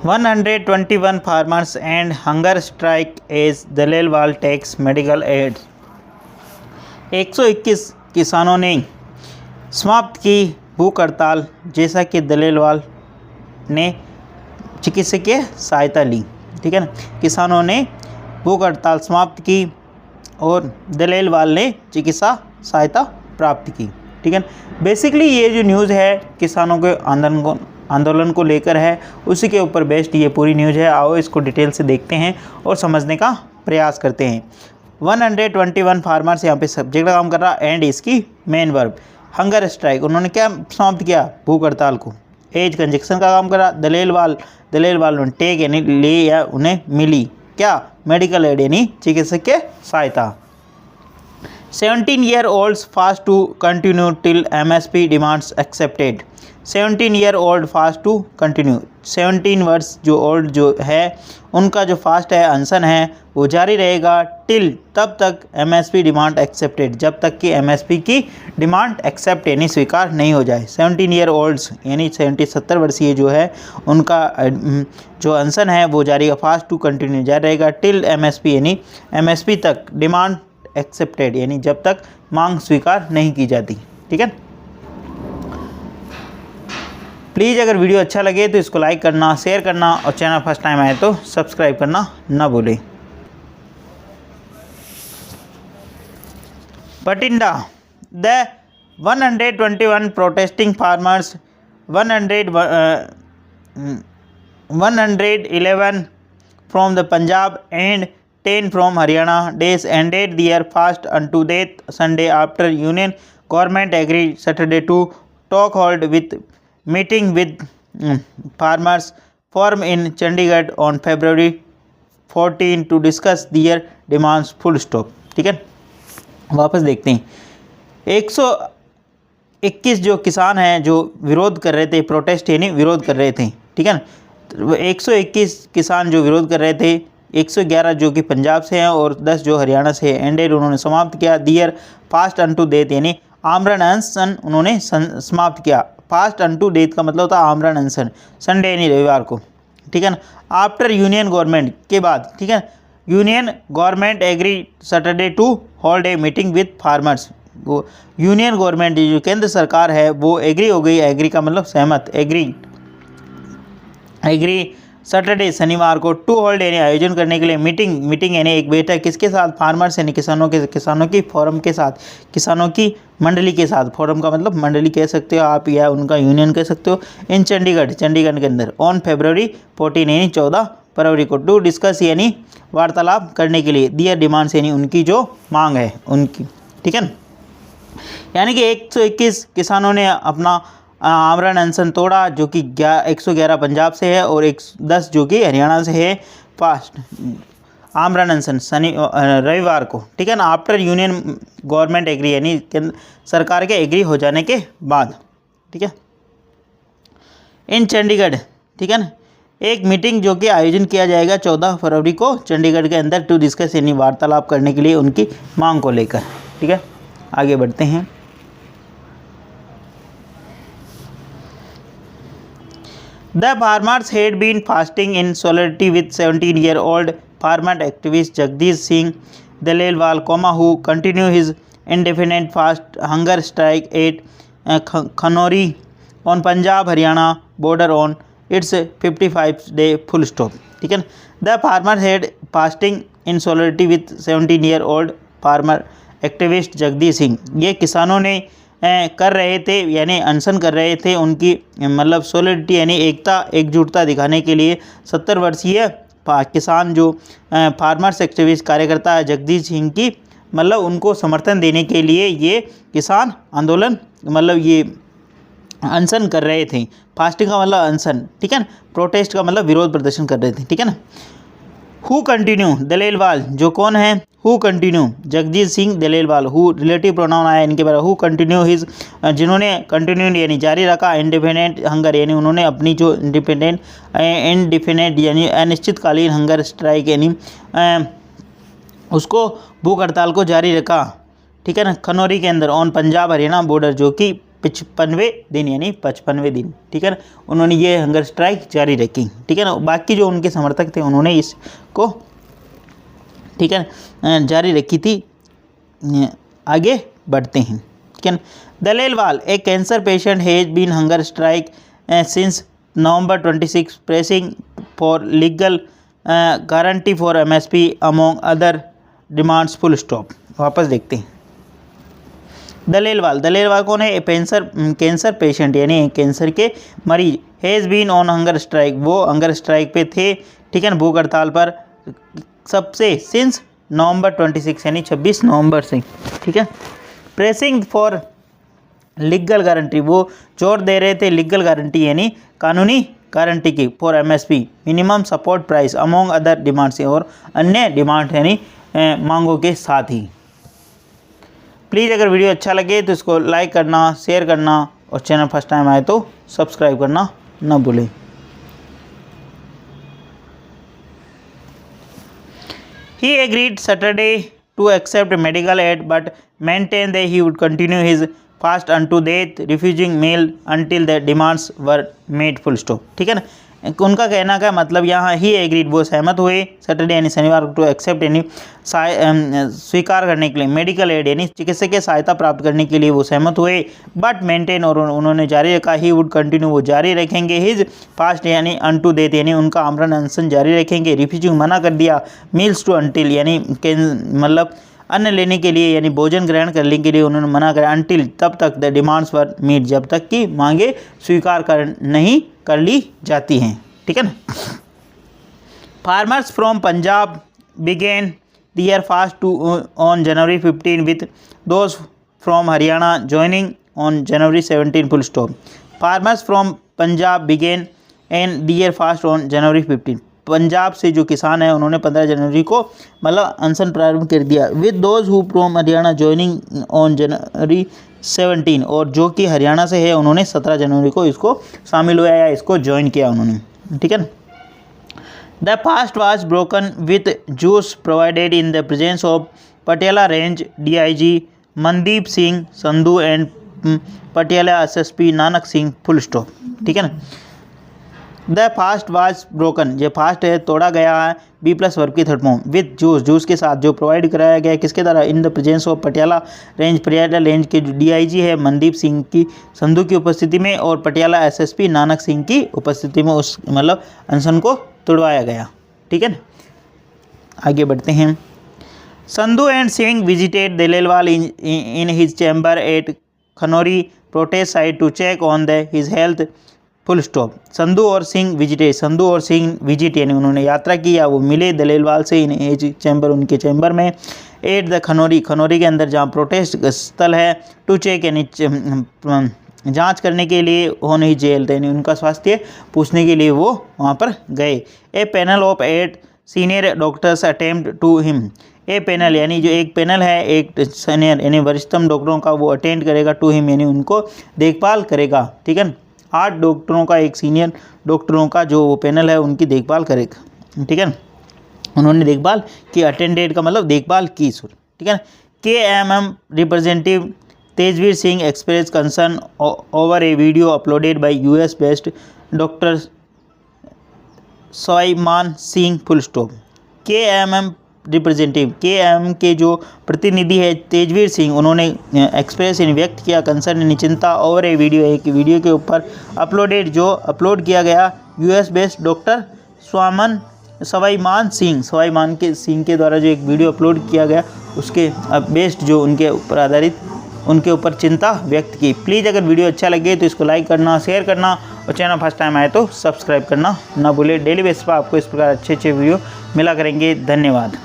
121 farmers end hunger strike as दलेलवाल takes medical aid। 121 किसानों ने समाप्त की भूख हड़ताल, जैसा कि दलेलवाल ने चिकित्सकीय सहायता ली। ठीक है ना, किसानों ने भूख हड़ताल समाप्त की और दलेलवाल ने चिकित्सा सहायता प्राप्त की। ठीक है, बेसिकली ये जो न्यूज़ है किसानों के आंदोलन को लेकर है, उसी के ऊपर बेस्ड ये पूरी न्यूज़ है। आओ इसको डिटेल से देखते हैं और समझने का प्रयास करते हैं। 121 फार्मर्स यहाँ पे सब्जेक्ट का काम कर रहा, एंड इसकी मेन वर्ब हंगर स्ट्राइक, उन्होंने क्या समाप्त किया, भूख हड़ताल को। एज कंजक्शन का काम करा, दलेलवाल ने टेक यानी ले या उन्हें मिली क्या, मेडिकल एड यानी चिकित्सकीय सहायता। 17 year olds fast to continue till MSP demands accepted। 17 year old fast to continue, 17 वर्ष जो ओल्ड जो है उनका जो फास्ट है, अनशन है, वो जारी रहेगा टिल, तब तक MSP डिमांड एक्सेप्टेड, जब तक कि MSP की डिमांड एक्सेप्ट यानी स्वीकार नहीं हो जाए। 17 year olds यानी 70 वर्षीय जो है उनका जो अनशन है वो जारी, फास्ट टू कंटिन्यू जारी रहेगा टिल MSP यानी MSP तक, डिमांड एक्सेप्टेड यानी जब तक मांग स्वीकार नहीं की जाती। ठीक है, प्लीज़ अगर वीडियो अच्छा लगे तो इसको लाइक करना, शेयर करना और चैनल फर्स्ट टाइम आए तो सब्सक्राइब करना ना भूलें। Bathinda, the 121 protesting farmers 111 from the Punjab and 10 from Haryana days ended their fast unto death Sunday after Union government agreed Saturday to talk hold with meeting with farmers forum in Chandigarh on February 14 to discuss their demands full stop। ठीक है, वापस देखते हैं। 121 जो किसान हैं जो विरोध कर रहे थे, प्रोटेस्ट यानी विरोध कर रहे थे। ठीक है ना, 121 किसान जो विरोध कर रहे थे, 111 जो कि पंजाब से हैं और 10 जो हरियाणा से हैं, एंडेड उन्होंने समाप्त किया, दियर फास्ट अनटू डेथ यानी आमरण अनशन उन्होंने समाप्त किया। फास्ट अनटू डेथ का मतलब होता है आमरण अनशन, संडे यानी रविवार को। ठीक है ना, आफ्टर यूनियन गवर्नमेंट के बाद, ठीक है, union government agree Saturday to hold a meeting with farmers. वो यूनियन गवर्नमेंट जो केंद्र सरकार है वो एग्री हो गई, एग्री का मतलब सहमत, एग्री सैटरडे शनिवार को टू होल्ड यानी आयोजन करने के लिए मीटिंग यानी एक बैठक, किसके साथ, फार्मर्स यानी किसानों की फोरम के साथ, किसानों की मंडली के साथ। फोरम का मतलब मंडली कह सकते हो आप या उनका यूनियन कह सकते हो। इन चंडीगढ़ के अंदर ऑन February 14 यानी 14 फरवरी को, टू डिस्कस यानी वार्तालाप करने के लिए, दियर डिमांड्स यानी उनकी जो मांग है उनकी। ठीक है, यानी कि 121 किसानों ने अपना आमरण अनशन तोड़ा, जो कि 111 पंजाब से है और 10 जो कि हरियाणा से है। फास्ट आमरण अनशन रविवार को। ठीक है ना, आफ्टर यूनियन गवर्नमेंट एग्री यानी सरकार के एग्री हो जाने के बाद। ठीक है, इन चंडीगढ़, ठीक है ना, एक मीटिंग जो कि आयोजन किया जाएगा 14 फरवरी को चंडीगढ़ के अंदर, टू डिस्कस यानी वार्तालाप करने के लिए उनकी मांग को लेकर। ठीक है, आगे बढ़ते हैं। The farmers had been fasting in solidarity with 17-year-old farmer activist Jagdish Singh Dalelwal, who continued his indefinite fast hunger strike at Khanori on Punjab-Haryana border on its 55-day full stop। ठीक है, the farmers had fasting in solidarity with 17-year-old farmer activist Jagdish Singh, ये किसानों ने कर रहे थे यानी अनशन कर रहे थे, उनकी मतलब सोलिडिटी यानी एकता एकजुटता दिखाने के लिए 70 वर्षीय किसान जो फार्मर्स एक्टिविस्ट कार्यकर्ता है जगदीश सिंह की, मतलब उनको समर्थन देने के लिए ये किसान आंदोलन मतलब ये अनशन कर रहे थे। फास्टिंग का मतलब अनशन, ठीक है ना, प्रोटेस्ट का मतलब विरोध प्रदर्शन कर रहे थे। ठीक है ना, हु कंटिन्यू दलेलवाल जो कौन है, who continue Jagdish Singh Dallewal, who relative pronoun आया इनके बारे, हु कंटिन्यू हिज जिन्होंने कंटिन्यू यानी जारी रखा, इंडिपेंडेंट हंगर यानी उन्होंने अपनी जो इंडिपेंडेंट यानी अनिश्चितकालीन हंगर स्ट्राइक यानी उसको भूख हड़ताल को जारी रखा। ठीक है ना, खनौरी के अंदर ऑन पंजाब हरियाणा बॉर्डर जो कि 55वें दिन यानी 55वें दिन, ठीक है ना, उन्होंने ये हंगर स्ट्राइक जारी रखी, ठीक है ना। बाकी जो उनके समर्थक थे उन्होंने इसको, ठीक है ना, जारी रखी थी। आगे बढ़ते हैं, ठीक है ना। Dallewal, a cancer patient has been hunger strike since November 26 pressing for legal guarantee for MSP among other demands, full stop. वापस देखते हैं। दलेलवाल कौन है? कैंसर पेशेंट यानी कैंसर के मरीज, has been on hunger strike, वो हंगर स्ट्राइक पे थे, ठीक है ना, भूख हड़ताल पर सबसे सिंस November 26 यानी 26 नवंबर से, ठीक है। प्रेसिंग फॉर लीगल गारंटी, वो जोर दे रहे थे लीगल गारंटी यानी कानूनी गारंटी की, for MSP minimum support price among other demands, और अन्य डिमांड यानी मांगों के साथ ही। प्लीज़ अगर वीडियो अच्छा लगे तो इसको लाइक करना, शेयर करना, और चैनल फर्स्ट टाइम आए तो सब्सक्राइब करना न भूलें। He agreed Saturday to accept medical aid but maintained that he would continue his fast unto death, refusing meal until the demands were made, full stop, ठीक है ना। उनका कहना का मतलब यहाँ ही एग्रीड, वो सहमत हुए सैटरडे यानी शनिवार को एक्सेप्ट यानी स्वीकार करने के लिए, मेडिकल एड यानी चिकित्सकीय सहायता प्राप्त करने के लिए वो सहमत हुए, बट मेंटेन, और उन्होंने जारी रखा, ही वुड कंटिन्यू, वो जारी रखेंगे, हिज फास्ट यानी अनटू डेथ यानी उनका आमरण अनशन जारी रखेंगे, रिफ्यूजिंग मना कर दिया, मील्स टू अंटिल यानी मतलब अन्न लेने के लिए यानी भोजन ग्रहण करने के लिए उन्होंने मना करा, अंटिल तब तक द डिमांड्स वर मीट, जब तक कि मांगे स्वीकार नहीं कर ली जाती हैं, ठीक है ना। Farmers from Punjab began their fast too on January 15 with those from Haryana joining on January 17, full stop. Farmers from Punjab began and their fast on January 15, Punjab से जो किसान हैं उन्होंने 15 जनवरी को मतलब अनशन प्रारंभ कर दिया, with those who from Haryana joining on January 17, और जो कि हरियाणा से है उन्होंने 17 जनवरी को इसको शामिल हुआ या इसको ज्वाइन किया उन्होंने, ठीक है ना। The fast was broken with juice provided in the presence of Patiala range DIG Mandeep Singh Sandhu and Patiala SSP Nanak Singh, full stop, ठीक है ना। द फास्ट वाज ब्रोकन, ये फास्ट है तोड़ा गया है B+ वर्ग की थर्ड फॉर्म, विथ जूस के साथ, जो प्रोवाइड कराया गया किसके द्वारा, in the presence of Patiala range के जो DIG है मनदीप सिंह की संधू की उपस्थिति में, और पटियाला SSP नानक सिंह की उपस्थिति में उस मतलब अनशन को तोड़वाया गया, ठीक है ना। आगे बढ़ते हैं। Sandhu and Singh visited Dallewal in his chamber at Khanauri protest site to check on the his health, full stop. Sandhu और सिंह विजिट यानी उन्होंने यात्रा की या वो मिले दलेलवाल से इन एज चैम्बर, उनके चैम्बर में, एट द खनौरी के अंदर जहाँ प्रोटेस्ट स्थल है, टू चेक यानी जांच करने के लिए, ऑन ही जेल यानी उनका स्वास्थ्य पूछने के लिए वो वहाँ पर गए। A panel of 8 senior doctors attempt to him, a panel यानी जो एक पैनल है, एक सीनियर यानी वरिष्ठतम डॉक्टरों का वो अटेंड करेगा, टू हिम यानी उनको देखभाल करेगा, ठीक है ना। 8 डॉक्टरों का, एक सीनियर डॉक्टरों का जो वो पैनल है उनकी देखभाल करेगा, ठीक है ना। उन्होंने देखभाल की, अटेंडेड का मतलब देखभाल की, ठीक है ना। KMM representative Tejveer Singh express concern over a video uploaded by US based doctor Swaiman Singh, full stop. KMM representative, KMM के जो प्रतिनिधि है तेजवीर सिंह, उन्होंने एक्सप्रेस व्यक्त किया कंसर्न यानी चिंता, ओवर ए वीडियो, एक वीडियो के ऊपर अपलोडेड जो अपलोड किया गया US based doctor Swaiman Singh के द्वारा जो एक वीडियो अपलोड किया गया उसके बेस्ड जो उनके ऊपर आधारित उनके ऊपर चिंता व्यक्त की। प्लीज़ अगर वीडियो अच्छा लगे तो इसको लाइक करना, शेयर करना, और चैनल फर्स्ट टाइम आए तो सब्सक्राइब करना ना भूलें। डेली बेसिस पर आपको इस प्रकार अच्छे वीडियो मिला करेंगे। धन्यवाद।